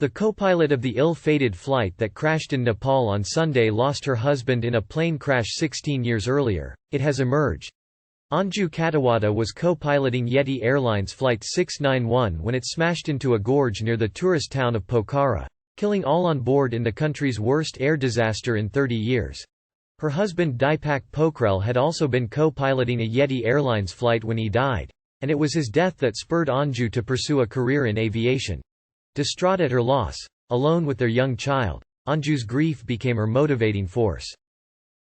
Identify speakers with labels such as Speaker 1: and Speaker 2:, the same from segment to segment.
Speaker 1: The co-pilot of the ill-fated flight that crashed in Nepal on Sunday lost her husband in a plane crash 16 years earlier, it has emerged. Anju Khatiwada was co-piloting Yeti Airlines Flight 691 when it smashed into a gorge near the tourist town of Pokhara, killing all on board in the country's worst air disaster in 30 years. Her husband Deepak Pokhrel had also been co-piloting a Yeti Airlines flight when he died, and it was his death that spurred Anju to pursue a career in aviation. Distraught at her loss, alone with their young child, Anju's grief became her motivating force.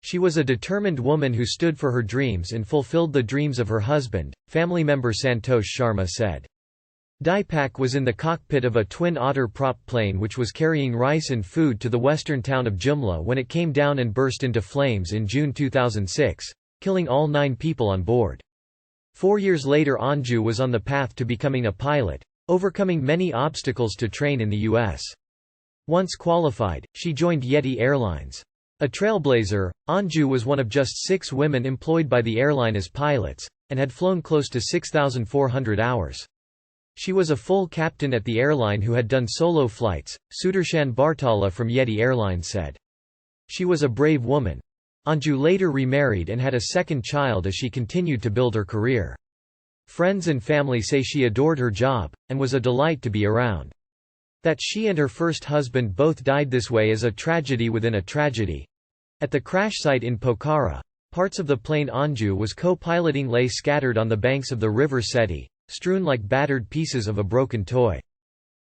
Speaker 1: She was a determined woman who stood for her dreams and fulfilled the dreams of her husband, family member Santosh Sharma said. Deepak was in the cockpit of a twin-otter prop plane which was carrying rice and food to the western town of Jumla when it came down and burst into flames in June 2006, killing all 9 people on board. 4 years later Anju was on the path to becoming a pilot, overcoming many obstacles to train in the U.S. Once qualified, she joined Yeti Airlines. A trailblazer, Anju was one of just 6 women employed by the airline as pilots, and had flown close to 6,400 hours. She was a full captain at the airline who had done solo flights, Sudarshan Bartala from Yeti Airlines said. She was a brave woman. Anju later remarried and had a second child as she continued to build her career. Friends and family say she adored her job, and was a delight to be around. That she and her first husband both died this way is a tragedy within a tragedy. At the crash site in Pokhara, parts of the plane Anju was co-piloting lay scattered on the banks of the river Seti, strewn like battered pieces of a broken toy.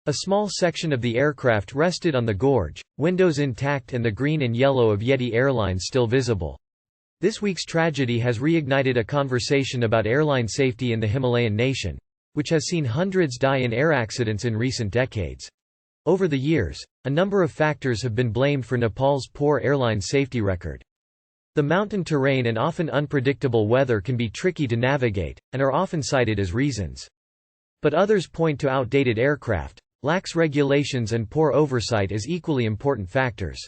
Speaker 1: A small section of the aircraft rested on the gorge, windows intact and the green and yellow of Yeti Airlines still visible. This week's tragedy has reignited a conversation about airline safety in the Himalayan nation, which has seen hundreds die in air accidents in recent decades. Over the years, a number of factors have been blamed for Nepal's poor airline safety record. The mountain terrain and often unpredictable weather can be tricky to navigate, and are often cited as reasons. But others point to outdated aircraft, lax regulations and poor oversight as equally important factors.